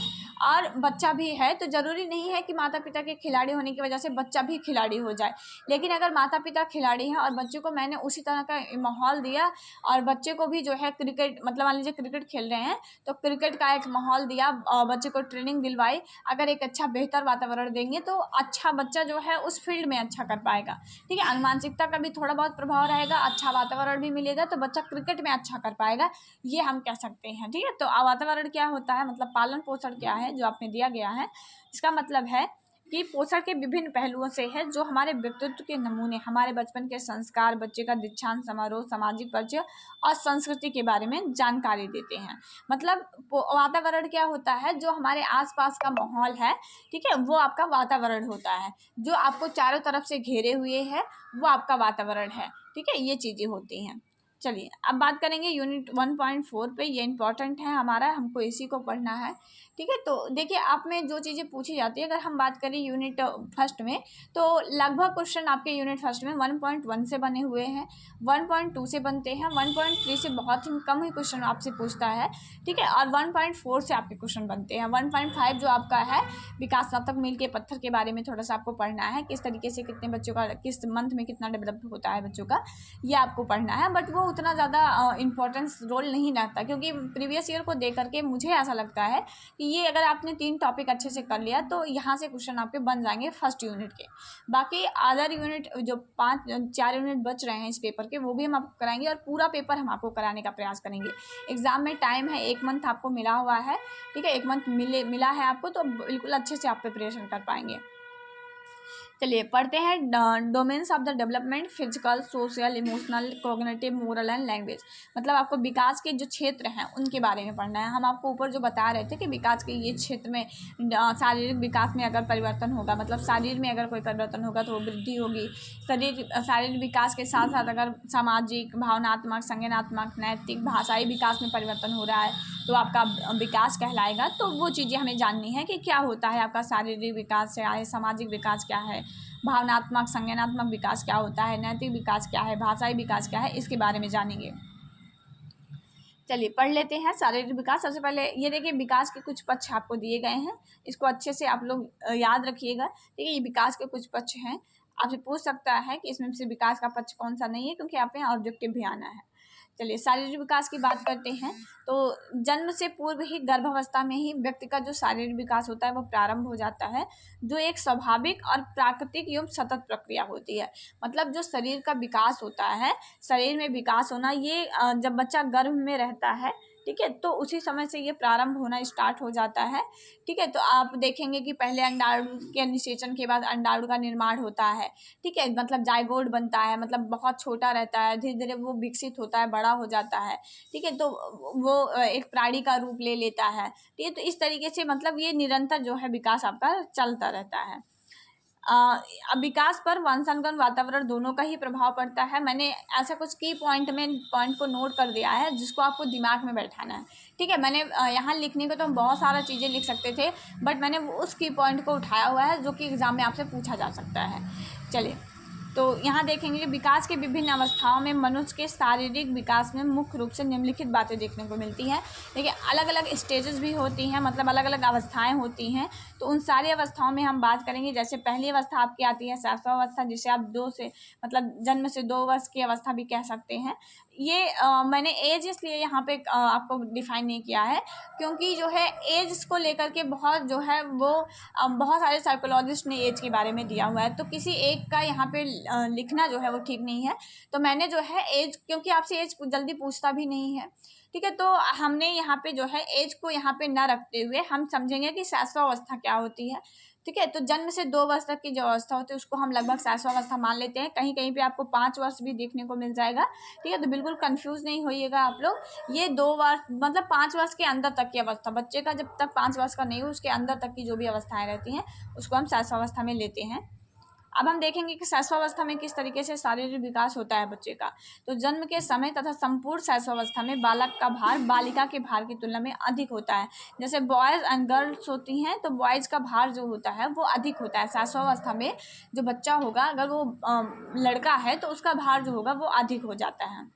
Speaker 1: और बच्चा भी है, तो ज़रूरी नहीं है कि माता पिता के खिलाड़ी होने की वजह से बच्चा भी खिलाड़ी हो जाए। लेकिन अगर माता पिता खिलाड़ी हैं और बच्चे को मैंने उसी तरह का माहौल दिया, और बच्चे को भी जो है क्रिकेट, मतलब मान लीजिए क्रिकेट खेल रहे हैं तो क्रिकेट का एक माहौल दिया, बच्चे को ट्रेनिंग दिलवाई, अगर एक अच्छा बेहतर वातावरण देंगे तो अच्छा बच्चा जो है उस फील्ड में अच्छा कर पाएगा, ठीक है। आनुवांशिकता का भी थोड़ा बहुत प्रभाव रहेगा, अच्छा वातावरण भी मिलेगा तो बच्चा क्रिकेट में अच्छा कर पाएगा, ये हम कह सकते हैं, ठीक है। तो वातावरण क्या होता है, मतलब पालन पोषण क्या है जो आपने दिया गया है, इसका मतलब है कि पोषण के विभिन्न पहलुओं से है जो हमारे व्यक्तित्व के नमूने, हमारे बचपन के संस्कार, बच्चे का दीक्षांत समारोह, सामाजिक परिचय और संस्कृति के बारे में जानकारी देते हैं। मतलब वातावरण क्या होता है, जो हमारे आसपास का माहौल है, ठीक है, वो आपका वातावरण होता है। जो आपको चारों तरफ से घेरे हुए है वो आपका वातावरण है, ठीक है, ये चीज़ें होती हैं। चलिए अब बात करेंगे यूनिट 1.4 पे। ये इंपॉर्टेंट है हमारा, हमको इसी को पढ़ना है, ठीक है। तो देखिए आप में जो चीज़ें पूछी जाती है, अगर हम बात करें यूनिट फर्स्ट में, तो लगभग क्वेश्चन आपके यूनिट फर्स्ट में 1.1 से बने हुए हैं, 1.2 से बनते हैं, 1.3 से बहुत ही कम ही क्वेश्चन आपसे पूछता है, ठीक है, और 1.4 से आपके क्वेश्चन बनते हैं। 1.5 जो आपका है विकासात्मक मील के पत्थर के बारे में थोड़ा सा आपको पढ़ना है, किस तरीके से कितने बच्चों का किस मंथ में कितना डेवलप होता है बच्चों का, ये आपको पढ़ना है। बट वो उतना ज़्यादा इम्पोर्टेंस रोल नहीं रखता, क्योंकि प्रीवियस ईयर को देख करके मुझे ऐसा लगता है कि ये अगर आपने 3 टॉपिक अच्छे से कर लिया तो यहाँ से क्वेश्चन आपके बन जाएंगे फर्स्ट यूनिट के। बाकी अदर यूनिट जो 4 यूनिट बच रहे हैं इस पेपर के, वो भी हम आपको कराएंगे और पूरा पेपर हम आपको कराने का प्रयास करेंगे। एग्जाम में टाइम है, 1 मंथ आपको मिला हुआ है, ठीक है, 1 मंथ मिला है आपको, तो बिल्कुल अच्छे से आप प्रिपरेशन कर पाएंगे। चलिए पढ़ते हैं domains of the development, physical, social, emotional, cognitive, moral and language. मतलब आपको विकास के जो क्षेत्र हैं उनके बारे में पढ़ना है। हम आपको ऊपर जो बता रहे थे कि विकास के ये क्षेत्र में शारीरिक विकास में अगर परिवर्तन होगा, मतलब शरीर में अगर कोई परिवर्तन होगा तो वो वृद्धि होगी। शारीरिक विकास के साथ साथ अगर सामाजिक, भावनात्मक, संज्ञानात्मक, नैतिक, भाषाई विकास में परिवर्तन हो रहा है तो आपका विकास कहलाएगा। तो वो चीज़ें हमें जाननी है कि क्या होता है आपका शारीरिक विकास क्या है, सामाजिक विकास क्या है, भावनात्मक, संज्ञानात्मक विकास क्या होता है, नैतिक विकास क्या है, भाषाई विकास क्या है, इसके बारे में जानेंगे। चलिए पढ़ लेते हैं शारीरिक विकास। सबसे पहले ये देखिए विकास के कुछ पक्ष आपको दिए गए हैं, इसको अच्छे से आप लोग याद रखिएगा, ठीक है। ये विकास के कुछ पक्ष हैं, आपसे पूछ सकता है कि इसमें से विकास का पक्ष कौन सा नहीं है, क्योंकि आप यहाँ ऑब्जेक्टिव भी आना है। चलिए शारीरिक विकास की बात करते हैं। तो जन्म से पूर्व ही गर्भावस्था में ही व्यक्ति का जो शारीरिक विकास होता है वो प्रारंभ हो जाता है, जो एक स्वाभाविक और प्राकृतिक एवं सतत प्रक्रिया होती है। मतलब जो शरीर का विकास होता है, शरीर में विकास होना, ये जब बच्चा गर्भ में रहता है, ठीक है, तो उसी समय से ये प्रारंभ होना स्टार्ट हो जाता है, ठीक है। तो आप देखेंगे कि पहले अंडाणु के निषेचन के बाद अंडाणु का निर्माण होता है, ठीक है, मतलब जाइगोट बनता है, मतलब बहुत छोटा रहता है, धीरे धीरे वो विकसित होता है, बड़ा हो जाता है, ठीक है, तो वो एक प्राणी का रूप ले लेता है, ठीक है। तो इस तरीके से मतलब ये निरंतर जो है विकास आपका चलता रहता है। अब विकास पर वंशानुगत, वातावरण दोनों का ही प्रभाव पड़ता है। मैंने ऐसा कुछ की पॉइंट को नोट कर दिया है जिसको आपको दिमाग में बैठाना है, ठीक है। मैंने यहाँ लिखने को तो हम बहुत सारा चीज़ें लिख सकते थे, बट मैंने उस की पॉइंट को उठाया हुआ है जो कि एग्ज़ाम में आपसे पूछा जा सकता है। चलिए तो यहाँ देखेंगे कि विकास के विभिन्न अवस्थाओं में मनुष्य के शारीरिक विकास में मुख्य रूप से निम्नलिखित बातें देखने को मिलती हैं। देखिए अलग अलग स्टेजेस भी होती हैं, मतलब अलग अलग अवस्थाएं होती हैं। तो उन सारी अवस्थाओं में हम बात करेंगे। जैसे पहली अवस्था आपकी आती है शैशवावस्था, जिसे आप 2 से मतलब जन्म से 2 वर्ष की अवस्था भी कह सकते हैं। ये मैंने एज इसलिए यहाँ पे आपको डिफाइन नहीं किया है, क्योंकि जो है एज को लेकर के बहुत जो है वो बहुत सारे साइकोलॉजिस्ट ने एज के बारे में दिया हुआ है, तो किसी एक का यहाँ पे लिखना जो है वो ठीक नहीं है। तो मैंने जो है एज, क्योंकि आपसे एज जल्दी पूछता भी नहीं है, ठीक है, तो हमने यहाँ पे जो है एज को यहाँ पे ना रखते हुए हम समझेंगे कि शैशवावस्था क्या होती है, ठीक है। तो जन्म से 2 वर्ष तक की जो अवस्था होती है उसको हम लगभग शैशवावस्था मान लेते हैं। कहीं कहीं पे आपको 5 वर्ष भी देखने को मिल जाएगा, ठीक है। तो बिल्कुल कंफ्यूज नहीं होइएगा आप लोग। ये 2 वर्ष मतलब 5 वर्ष के अंदर तक की अवस्था, बच्चे का जब तक 5 वर्ष का नहीं हो उसके अंदर तक की जो भी अवस्थाएं रहती हैं उसको हम शैशवावस्था में लेते हैं। अब हम देखेंगे कि शैशवावस्था में किस तरीके से शारीरिक विकास होता है बच्चे का। तो जन्म के समय तथा संपूर्ण शैशवावस्था में बालक का भार बालिका के भार की तुलना में अधिक होता है। जैसे बॉयज़ एंड गर्ल्स होती हैं तो बॉयज़ का भार जो होता है वो अधिक होता है। शैशवावस्था में जो बच्चा होगा, अगर वो लड़का है तो उसका भार जो होगा वो अधिक हो जाता है।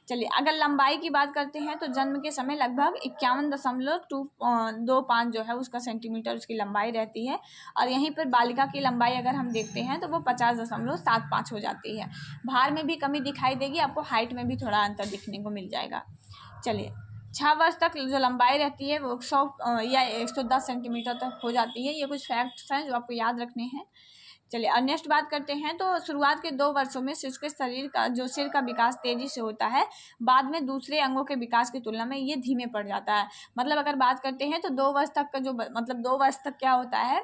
Speaker 1: चलिए अगर लंबाई की बात करते हैं तो जन्म के समय लगभग 51.25 जो है उसका सेंटीमीटर उसकी लंबाई रहती है, और यहीं पर बालिका की लंबाई अगर हम देखते हैं तो वो 50.75 हो जाती है। भार में भी कमी दिखाई देगी, आपको हाइट में भी थोड़ा अंतर दिखने को मिल जाएगा। चलिए 6 वर्ष तक जो लंबाई रहती है वो 100 या 110 सेंटीमीटर तक हो जाती है। ये कुछ फैक्ट्स हैं जो आपको याद रखने हैं। चलिए और नेक्स्ट बात करते हैं। तो शुरुआत के 2 वर्षों में शिशु के शरीर का जो सिर का विकास तेजी से होता है, बाद में दूसरे अंगों के विकास की तुलना में ये धीमे पड़ जाता है। मतलब अगर बात करते हैं तो 2 वर्ष तक का जो मतलब 2 वर्ष तक क्या होता है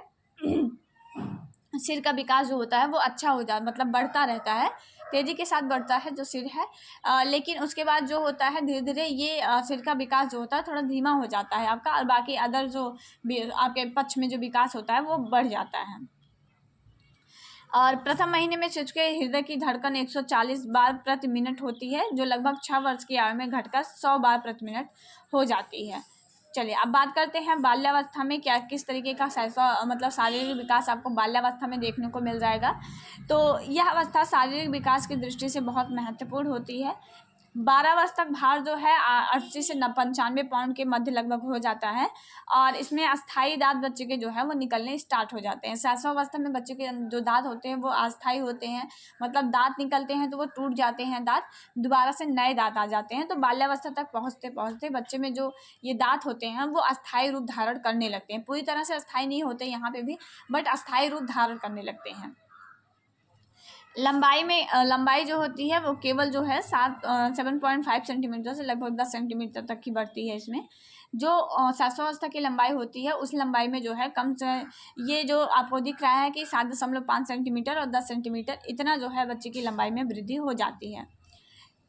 Speaker 1: सिर का विकास जो होता है वो अच्छा हो जा मतलब बढ़ता रहता है, तेज़ी के साथ बढ़ता है जो सिर है। लेकिन उसके बाद जो होता है धीरे धीरे ये सिर का विकास जो होता है थोड़ा धीमा हो जाता है आपका, और बाकी अदर जो आपके पक्ष में जो विकास होता है वो बढ़ जाता है। और प्रथम महीने में शिशु के हृदय की धड़कन 140 बार प्रति मिनट होती है, जो लगभग 6 वर्ष की आयु में घटकर 100 बार प्रति मिनट हो जाती है। चलिए अब बात करते हैं बाल्यावस्था में क्या किस तरीके का मतलब शारीरिक विकास आपको बाल्यावस्था में देखने को मिल जाएगा। तो यह अवस्था शारीरिक विकास की दृष्टि से बहुत महत्वपूर्ण होती है। 12 वर्ष तक भार जो है 80 से 95 पाउंड के मध्य लगभग हो जाता है, और इसमें अस्थायी दांत बच्चे के जो है वो निकलने स्टार्ट हो जाते हैं। शैशवावस्था में बच्चे के जो दांत होते हैं वो अस्थायी होते हैं, मतलब दांत निकलते हैं तो वो टूट जाते हैं, दांत दोबारा से नए दांत आ जाते हैं। तो बाल्यावस्था तक पहुँचते पहुँचते बच्चे में जो ये दांत होते हैं वो अस्थायी रूप धारण करने लगते हैं। पूरी तरह से अस्थायी नहीं होते यहाँ पे भी, बट अस्थायी रूप धारण करने लगते हैं। लंबाई जो होती है वो केवल जो है 7.5 सेंटीमीटर से लगभग 10 सेंटीमीटर तक की बढ़ती है। इसमें जो शैशवावस्था की लंबाई होती है उस लंबाई में जो है कम से ये जो आपको दिख रहा है कि 7.5 सेंटीमीटर और 10 सेंटीमीटर इतना जो है बच्चे की लंबाई में वृद्धि हो जाती है।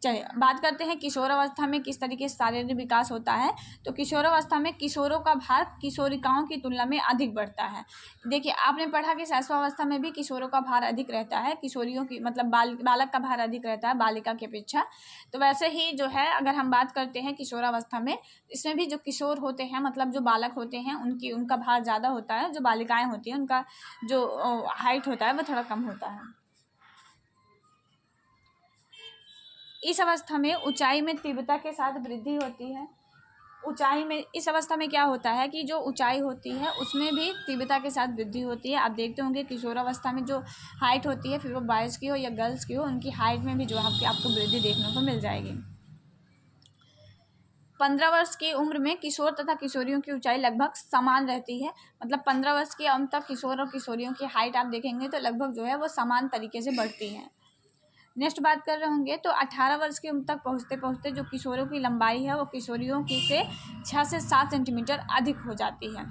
Speaker 1: चलिए बात करते हैं किशोरावस्था में किस तरीके से शारीरिक विकास होता है। तो किशोरावस्था में किशोरों का भार किशोरिकाओं की तुलना में अधिक बढ़ता है। देखिए आपने पढ़ा कि शैशवावस्था में भी किशोरों का भार अधिक रहता है, किशोरियों की मतलब बालक का भार अधिक रहता है बालिका की अपेक्षा। तो वैसे ही जो है अगर हम बात करते हैं किशोरावस्था में, इसमें भी जो किशोर होते हैं मतलब जो बालक होते हैं उनका भार ज़्यादा होता है, जो बालिकाएँ होती हैं उनका जो हाइट होता है वो थोड़ा कम होता है। इस अवस्था में ऊंचाई में तीव्रता के साथ वृद्धि होती है। ऊंचाई में इस अवस्था में क्या होता है कि जो ऊंचाई होती है उसमें भी तीव्रता के साथ वृद्धि होती है। आप देखते होंगे किशोरावस्था में जो हाइट होती है, फिर वो बॉयज़ की हो या गर्ल्स की हो, उनकी हाइट में भी जो है आपको वृद्धि देखने को मिल जाएगी। 15 वर्ष की उम्र में किशोर तथा किशोरियों की ऊंचाई लगभग समान रहती है। मतलब 15 वर्ष की उम्र तक किशोर और किशोरियों की हाइट आप देखेंगे तो लगभग जो है वो समान तरीके से बढ़ती है। नेक्स्ट बात कर रहे होंगे तो 18 वर्ष की उम्र तक पहुँचते पहुँचते जो किशोरों की लंबाई है वो किशोरियों की से 6 से 7 सेंटीमीटर अधिक हो जाती है।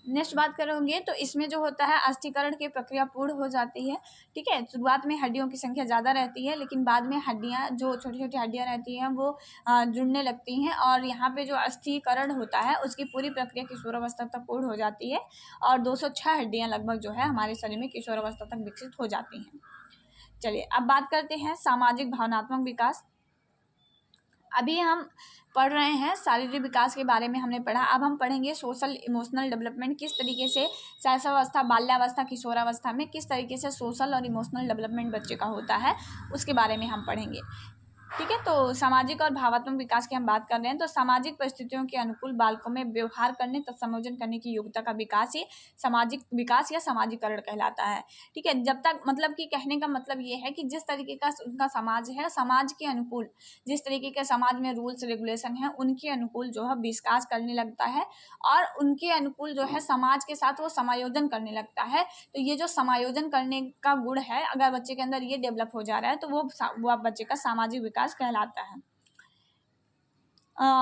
Speaker 1: नेक्स्ट बात करोगे तो इसमें जो होता है अस्थिकरण की प्रक्रिया पूर्ण हो जाती है। ठीक है, शुरुआत में हड्डियों की संख्या ज़्यादा रहती है, लेकिन बाद में हड्डियाँ जो छोटी छोटी हड्डियाँ रहती हैं वो जुड़ने लगती हैं, और यहाँ पे जो अस्थिकरण होता है उसकी पूरी प्रक्रिया किशोरावस्था तक पूर्ण हो जाती है, और 206 हड्डियाँ लगभग जो है हमारे शरीर में किशोरावस्था तक विकसित हो जाती हैं। चलिए अब बात करते हैं सामाजिक भावनात्मक विकास। अभी हम पढ़ रहे हैं शारीरिक विकास के बारे में हमने पढ़ा, अब हम पढ़ेंगे सोशल इमोशनल डेवलपमेंट। किस तरीके से शैशवावस्था, बाल्यावस्था, किशोरावस्था में किस तरीके से सोशल और इमोशनल डेवलपमेंट बच्चे का होता है उसके बारे में हम पढ़ेंगे। ठीक है, तो सामाजिक और भावात्मक विकास की हम बात कर रहे हैं। तो सामाजिक परिस्थितियों के अनुकूल बालकों में व्यवहार करने तथा संयोजन करने की योग्यता का विकास ही सामाजिक विकास या सामाजिकरण कहलाता है। ठीक है, जब तक मतलब कि कहने का मतलब ये है कि जिस तरीके का उनका समाज है, समाज के अनुकूल जिस तरीके के समाज में रूल्स रेगुलेशन है उनके अनुकूल जो है विकास करने लगता है, और उनके अनुकूल जो है समाज के साथ वो समायोजन करने लगता है। तो ये जो समायोजन करने का गुण है अगर बच्चे के अंदर ये डेवलप हो जा रहा है तो वो बच्चे का सामाजिक विकास कहलाता है।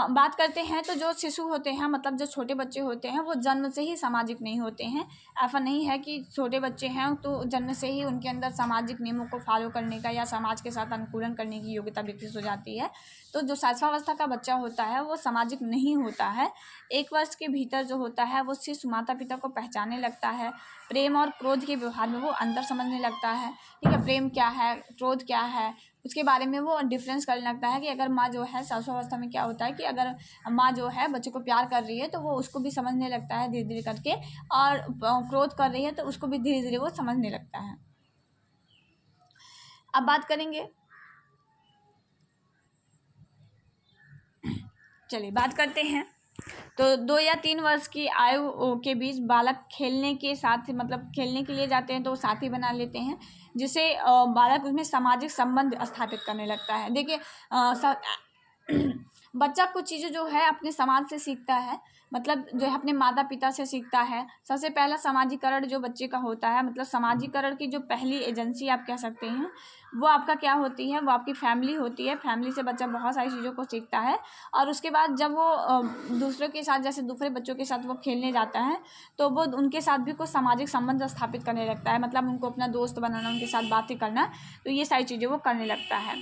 Speaker 1: बात करते हैं तो जो शिशु होते हैं मतलब जो छोटे बच्चे होते हैं वो जन्म से ही सामाजिक नहीं होते हैं। ऐसा नहीं है कि छोटे बच्चे हैं तो जन्म से ही उनके अंदर सामाजिक नियमों को फॉलो करने का या समाज के साथ अनुकूलन करने की योग्यता विकसित हो जाती है। तो जो शैशवावस्था का बच्चा होता है वो सामाजिक नहीं होता है। 1 वर्ष के भीतर जो होता है वो शिशु माता पिता को पहचानने लगता है, प्रेम और क्रोध के व्यवहार में वो अंतर समझने लगता है। ठीक है, प्रेम क्या है, क्रोध क्या है, उसके बारे में वो डिफरेंस करने लगता है कि अगर माँ जो है शैशवावस्था में क्या होता है कि अगर माँ जो है बच्चे को प्यार कर रही है तो वो उसको भी समझने लगता है धीरे धीरे करके, और क्रोध कर रही है तो उसको भी धीरे धीरे वो समझने लगता है। अब बात करेंगे, चलिए बात करते हैं तो 2 या 3 वर्ष की आयु के बीच बालक खेलने के साथ मतलब खेलने के लिए जाते हैं तो साथी बना लेते हैं, जिससे बालक उसमें सामाजिक संबंध स्थापित करने लगता है। देखिए बच्चा कुछ चीज़ें जो है अपने समाज से सीखता है, मतलब जो है अपने माता पिता से सीखता है। सबसे पहला सामाजिकरण जो बच्चे का होता है, मतलब सामाजिकरण की जो पहली एजेंसी आप कह सकते हैं वो आपका क्या होती है, वो आपकी फैमिली होती है। फैमिली से बच्चा बहुत सारी चीज़ों को सीखता है और उसके बाद जब वो दूसरों के साथ, जैसे दूसरे बच्चों के साथ वो खेलने जाता है तो वो उनके साथ भी कुछ सामाजिक संबंध स्थापित करने लगता है, मतलब उनको अपना दोस्त बनाना, उनके साथ बातें करना, तो ये सारी चीज़ें वो करने लगता है।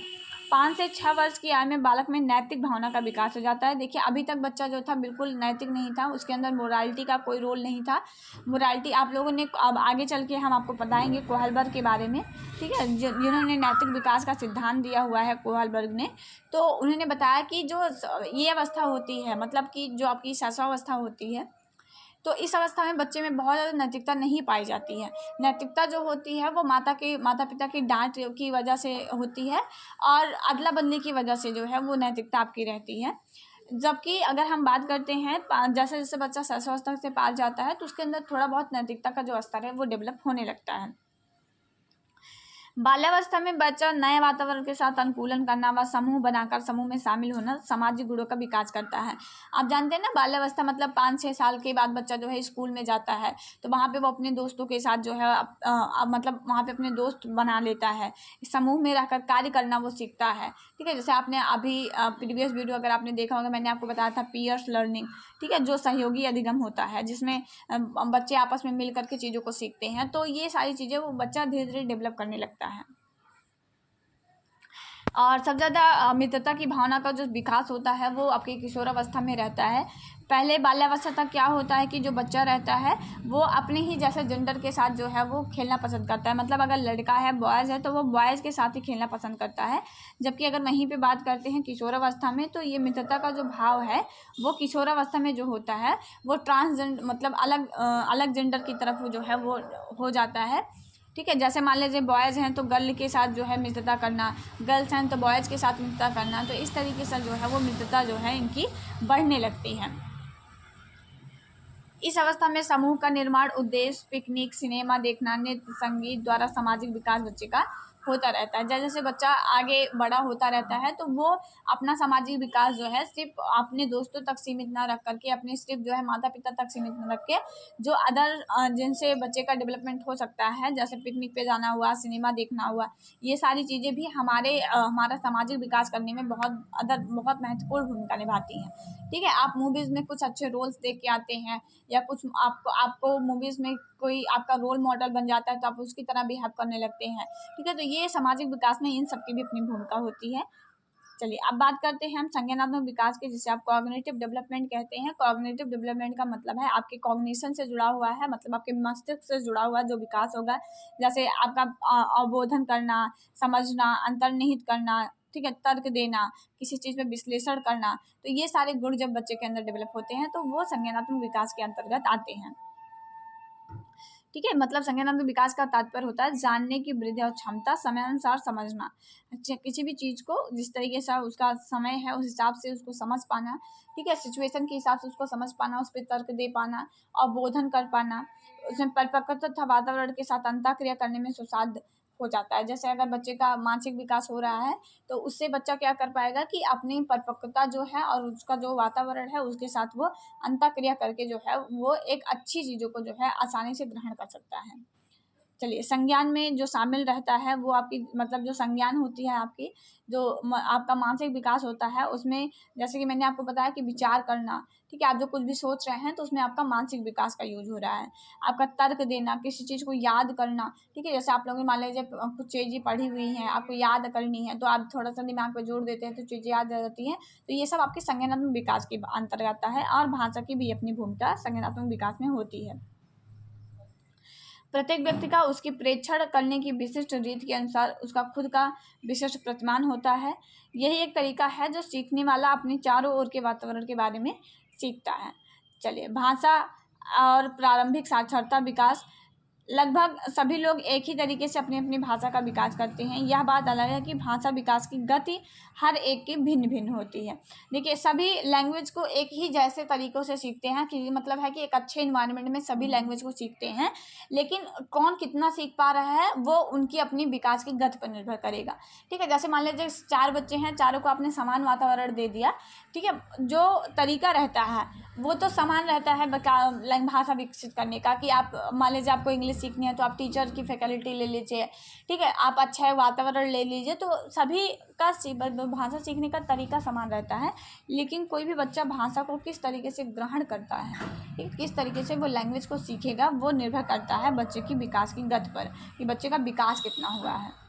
Speaker 1: 5 से 6 वर्ष की आयु में बालक में नैतिक भावना का विकास हो जाता है। देखिए अभी तक बच्चा जो था बिल्कुल नैतिक नहीं था, उसके अंदर मोरालिटी का कोई रोल नहीं था। मोरालिटी आप लोगों ने अब आगे चल के हम आपको बताएंगे कोहलबर्ग के बारे में, ठीक है, जिन्होंने नैतिक विकास का सिद्धांत दिया हुआ है कोहलबर्ग ने। तो उन्होंने बताया कि जो ये अवस्था होती है, मतलब कि जो आपकी शैशवावस्था होती है, तो इस अवस्था में बच्चे में बहुत ज़्यादा नैतिकता नहीं पाई जाती है। नैतिकता जो होती है वो माता पिता की डांट की वजह से होती है और अदला बदली की वजह से जो है वो नैतिकता आपकी रहती है। जबकि अगर हम बात करते हैं जैसे जैसे बच्चा शैशवावस्था से पार जाता है तो उसके अंदर थोड़ा बहुत नैतिकता का जो स्तर है वो डेवलप होने लगता है। बाल्यावस्था में बच्चा नए वातावरण के साथ अनुकूलन करना व समूह बनाकर समूह में शामिल होना सामाजिक गुणों का विकास करता है। आप जानते हैं ना, बाल्यावस्था मतलब 5-6 साल के बाद बच्चा जो है स्कूल में जाता है तो वहाँ पे वो अपने दोस्तों के साथ जो है मतलब वहाँ पे अपने दोस्त बना लेता है, समूह में रहकर कार्य करना वो सीखता है। ठीक है, जैसे आपने अभी प्रीवियस वीडियो अगर आपने देखा होगा, मैंने आपको बताया था पीयर्स लर्निंग, ठीक है, जो सहयोगी अधिगम होता है जिसमें बच्चे आपस में मिल करके चीज़ों को सीखते हैं। तो ये सारी चीज़ें वो बच्चा धीरे धीरे डेवलप करने लगता है। और सबसे ज़्यादा मित्रता की भावना का जो विकास होता है वो आपकी किशोरावस्था में रहता है। पहले बाल्यावस्था तक क्या होता है कि जो बच्चा रहता है वो अपने ही जैसे जेंडर के साथ जो है वो खेलना पसंद करता है, मतलब अगर लड़का है, बॉयज़ है, तो वो बॉयज़ के साथ ही खेलना पसंद करता है। जबकि अगर वहीं पे बात करते हैं किशोरावस्था में, तो ये मित्रता का जो भाव है वो किशोरावस्था में जो होता है वो ट्रांसजेंडर, मतलब अलग जेंडर की तरफ जो है वो हो जाता है। ठीक है, जैसे मान लीजिए बॉयज़ हैं तो गर्ल के साथ जो है मित्रता करना, गर्ल्स हैं तो बॉयज़ के साथ मित्रता करना, तो इस तरीके से जो है वो मित्रता जो है इनकी बढ़ने लगती है। इस अवस्था में समूह का निर्माण, उद्देश्य, पिकनिक, सिनेमा देखना, नृत्य, संगीत द्वारा सामाजिक विकास बच्चे का होता रहता है। जैसे जैसे बच्चा आगे बड़ा होता रहता है तो वो अपना सामाजिक विकास जो है सिर्फ अपने दोस्तों तक सीमित ना रख करके, अपने सिर्फ जो है माता पिता तक सीमित ना रख के, जो अदर जिनसे बच्चे का डेवलपमेंट हो सकता है, जैसे पिकनिक पे जाना हुआ, सिनेमा देखना हुआ, ये सारी चीज़ें भी हमारा सामाजिक विकास करने में बहुत महत्वपूर्ण भूमिका निभाती हैं। ठीक है, आप मूवीज़ में कुछ अच्छे रोल्स देख के आते हैं या कुछ आपको मूवीज़ में कोई आपका रोल मॉडल बन जाता है तो आप उसकी तरह बिहेव करने लगते हैं। ठीक है, तो ये सामाजिक विकास में इन सब की भी अपनी भूमिका होती है। चलिए अब बात करते हैं हम संज्ञानात्मक विकास के, जिसे आप कॉग्निटिव डेवलपमेंट कहते हैं। कॉग्निटिव डेवलपमेंट का मतलब है आपके कॉग्निशन से जुड़ा हुआ है, मतलब आपके मस्तिष्क से जुड़ा हुआ जो विकास होगा, जैसे आपका अवबोधन करना, समझना, अंतर्निहित करना, ठीक है, तर्क देना, किसी चीज़ में विश्लेषण करना, तो ये सारे गुण जब बच्चे के अंदर डेवलप होते हैं तो वो संज्ञानात्मक विकास के अंतर्गत आते हैं। ठीक है, मतलब संज्ञानात्मक विकास का तात्पर्य होता है जानने की वृद्धि और क्षमता, समयानुसार समझना, किसी भी चीज़ को जिस तरीके से उसका समय है उस हिसाब से उसको समझ पाना। ठीक है, सिचुएशन के हिसाब से उसको समझ पाना, उस पर तर्क दे पाना और बोधन कर पाना, उसमें परिपक्वता तथा वातावरण के साथ अंतःक्रिया करने में सुसाध्य हो जाता है। जैसे अगर बच्चे का मानसिक विकास हो रहा है तो उससे बच्चा क्या कर पाएगा कि अपनी परिपक्वता जो है और उसका जो वातावरण है उसके साथ वो अंतःक्रिया करके जो है वो एक अच्छी चीज़ों को जो है आसानी से ग्रहण कर सकता है। चलिए, संज्ञान में जो शामिल रहता है वो आपकी, मतलब जो संज्ञान होती है आपकी, जो आपका मानसिक विकास होता है उसमें, जैसे कि मैंने आपको बताया कि विचार करना, ठीक है, आप जो कुछ भी सोच रहे हैं तो उसमें आपका मानसिक विकास का यूज हो रहा है। आपका तर्क देना, किसी चीज़ को याद करना, ठीक है, जैसे आप लोग मान लीजिए कुछ चीज़ें पढ़ी हुई हैं, आपको याद करनी है तो आप थोड़ा सा दिमाग पर जोर देते हैं तो चीज़ें याद आ जाती हैं। तो ये सब आपके संज्ञानात्मक विकास के अंतर्गत आता है और भाषा की भी अपनी भूमिका संज्ञानात्मक विकास में होती है। प्रत्येक व्यक्ति का उसकी प्रेक्षण करने की विशिष्ट रीति के अनुसार उसका खुद का विशिष्ट प्रतिमान होता है। यही एक तरीका है जो सीखने वाला अपने चारों ओर के वातावरण के बारे में सीखता है। चलिए, भाषा और प्रारंभिक साक्षरता विकास। लगभग सभी लोग एक ही तरीके से अपनी अपनी भाषा का विकास करते हैं। यह बात अलग है कि भाषा विकास की गति हर एक की भिन्न भिन्न होती है। देखिए, सभी लैंग्वेज को एक ही जैसे तरीक़ों से सीखते हैं, कि मतलब है कि एक अच्छे इन्वायरमेंट में सभी लैंग्वेज को सीखते हैं, लेकिन कौन कितना सीख पा रहा है वो उनकी अपनी विकास की गति पर निर्भर करेगा। ठीक है, जैसे मान लीजिए 4 बच्चे हैं, चारों को आपने समान वातावरण दे दिया, ठीक है, जो तरीका रहता है वो तो समान रहता है भाषा विकसित करने का, कि आप मान लीजिए आपको इंग्लिश सीखनी है तो आप टीचर की फैकल्टी ले लीजिए, ठीक है, आप अच्छा वातावरण ले लीजिए, तो सभी का भाषा सीखने का तरीका समान रहता है। लेकिन कोई भी बच्चा भाषा को किस तरीके से ग्रहण करता है, ठीक, किस तरीके से वो लैंग्वेज को सीखेगा, वो निर्भर करता है बच्चे की विकास की गति पर, कि बच्चे का विकास कितना हुआ है।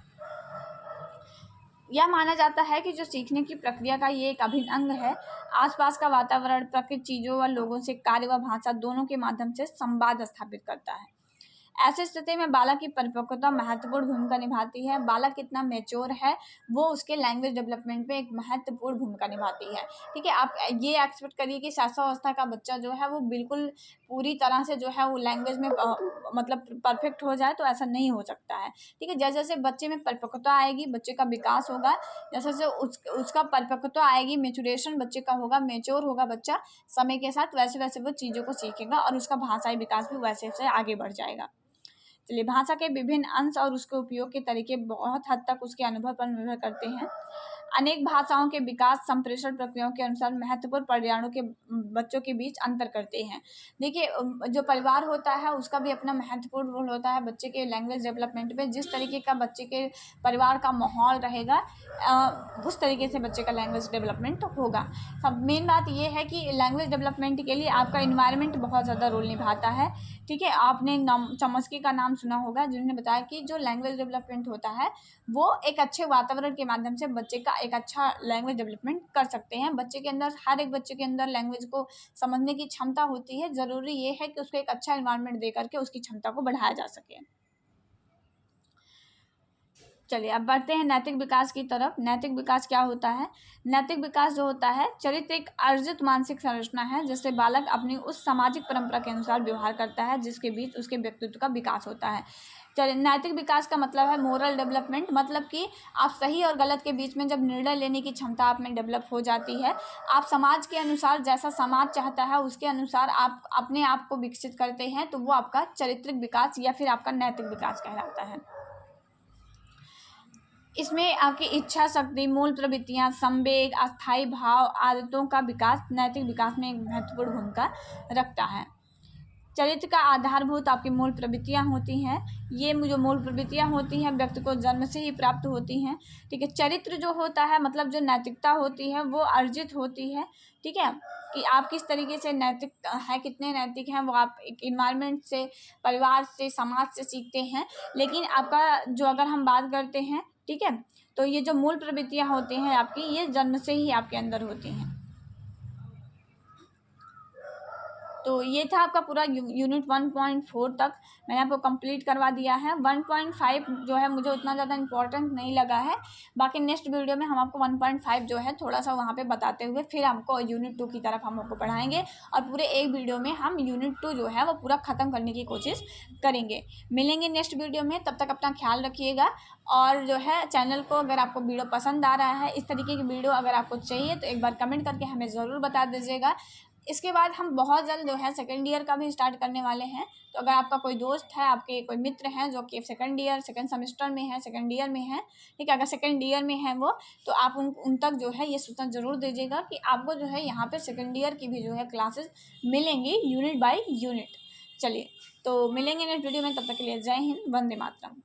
Speaker 1: यह माना जाता है कि जो सीखने की प्रक्रिया का ये एक अभिन्न अंग है। आसपास का वातावरण, प्रकृति, चीज़ों व लोगों से कार्य व भाषा दोनों के माध्यम से संवाद स्थापित करता है। ऐसी स्थिति में बालक की परिपक्वता महत्वपूर्ण भूमिका निभाती है। बालक कितना मैच्योर है वो उसके लैंग्वेज डेवलपमेंट में एक महत्वपूर्ण भूमिका निभाती है। ठीक है, आप ये एक्सपेक्ट करिए कि शास्त्रावस्था का बच्चा जो है वो बिल्कुल पूरी तरह से जो है वो लैंग्वेज में मतलब परफेक्ट हो जाए, तो ऐसा नहीं हो सकता है। ठीक है, जैसे जैसे बच्चे में परिपक्वता आएगी, बच्चे का विकास होगा, जैसे जैसे उसका परिपक्वता आएगी, मेचुरेशन बच्चे का होगा, मेच्योर होगा बच्चा समय के साथ, वैसे वैसे वो चीज़ों को सीखेगा और उसका भाषाई विकास भी वैसे वैसे आगे बढ़ जाएगा। चलिए, भाषा के विभिन्न अंश और उसके उपयोग के तरीके बहुत हद तक उसके अनुभव पर निर्भर करते हैं। अनेक भाषाओं के विकास संप्रेषण प्रक्रियाओं के अनुसार महत्वपूर्ण परिवारों के बच्चों के बीच अंतर करते हैं। देखिए, जो परिवार होता है उसका भी अपना महत्वपूर्ण रोल होता है बच्चे के लैंग्वेज डेवलपमेंट में। जिस तरीके का बच्चे के परिवार का माहौल रहेगा, उस तरीके से बच्चे का लैंग्वेज डेवलपमेंट होगा। सब मेन बात ये है कि लैंग्वेज डेवलपमेंट के लिए आपका इन्वायरमेंट बहुत ज़्यादा रोल निभाता है। ठीक है, आपने चॉम्स्की का नाम सुना होगा, जिन्होंने बताया कि जो लैंग्वेज डेवलपमेंट होता है वो एक अच्छे वातावरण के माध्यम से बच्चे का एक अच्छा लैंग्वेज डेवलपमेंट कर सकते हैं। बच्चे के अंदर, हर एक बच्चे के अंदर लैंग्वेज को समझने की क्षमता होती है। ज़रूरी ये है कि उसको एक अच्छा एनवायरनमेंट दे करके उसकी क्षमता को बढ़ाया जा सके। चलिए, अब बढ़ते हैं नैतिक विकास की तरफ। नैतिक विकास क्या होता है? नैतिक विकास जो होता है, चरित्र एक अर्जित मानसिक संरचना है जिससे बालक अपनी उस सामाजिक परंपरा के अनुसार व्यवहार करता है जिसके बीच उसके व्यक्तित्व का विकास होता है। चलिए, नैतिक विकास का मतलब है मोरल डेवलपमेंट, मतलब कि आप सही और गलत के बीच में जब निर्णय लेने की क्षमता आप में डेवलप हो जाती है, आप समाज के अनुसार, जैसा समाज चाहता है उसके अनुसार आप अपने आप को विकसित करते हैं, तो वो आपका चारित्रिक विकास या फिर आपका नैतिक विकास कहलाता है। इसमें आपकी इच्छा शक्ति, मूल प्रवृत्तियाँ, संवेग, अस्थायी भाव, आदतों का विकास नैतिक विकास में एक महत्वपूर्ण भूमिका रखता है। चरित्र का आधारभूत आपकी मूल प्रवृत्तियाँ होती हैं। ये जो मूल प्रवृत्तियाँ होती हैं व्यक्ति को जन्म से ही प्राप्त होती हैं। ठीक है, चरित्र जो होता है मतलब जो नैतिकता होती है वो अर्जित होती है। ठीक है, कि आप किस तरीके से नैतिक है, कितने नैतिक हैं, वो आप एक इन्वायरमेंट से, परिवार से, समाज से सीखते हैं। लेकिन आपका जो, अगर हम बात करते हैं, ठीक है, तो ये जो मूल प्रवृत्तियाँ होती हैं आपकी, ये जन्म से ही आपके अंदर होती हैं। तो ये था आपका पूरा यूनिट 1.4 तक मैंने आपको कंप्लीट करवा दिया है। 1.5 जो है मुझे उतना ज़्यादा इंपॉर्टेंट नहीं लगा है। बाकी नेक्स्ट वीडियो में हम आपको 1.5 जो है थोड़ा सा वहाँ पे बताते हुए फिर हमको यूनिट 2 की तरफ हम आपको पढ़ाएंगे, और पूरे एक वीडियो में हम यूनिट 2 जो है वो पूरा ख़त्म करने की कोशिश करेंगे। मिलेंगे नेक्स्ट वीडियो में, तब तक अपना ख्याल रखिएगा। और जो है चैनल को, अगर आपको वीडियो पसंद आ रहा है, इस तरीके की वीडियो अगर आपको चाहिए, तो एक बार कमेंट करके हमें ज़रूर बता दीजिएगा। इसके बाद हम बहुत जल्द जो है सेकेंड ईयर का भी स्टार्ट करने वाले हैं। तो अगर आपका कोई दोस्त है, आपके कोई मित्र हैं जो कि सेकेंड सेमेस्टर में है, सेकेंड ईयर में है, ठीक है, अगर सेकेंड ईयर में है वो, तो आप उन तक जो है ये सूचना ज़रूर दीजिएगा कि आपको जो है यहाँ पे सेकेंड ईयर की भी जो है क्लासेस मिलेंगी यूनिट बाय यूनिट। चलिए, तो मिलेंगे नेक्स्ट वीडियो में, तब तक के लिए जय हिंद, वंदे मातरम।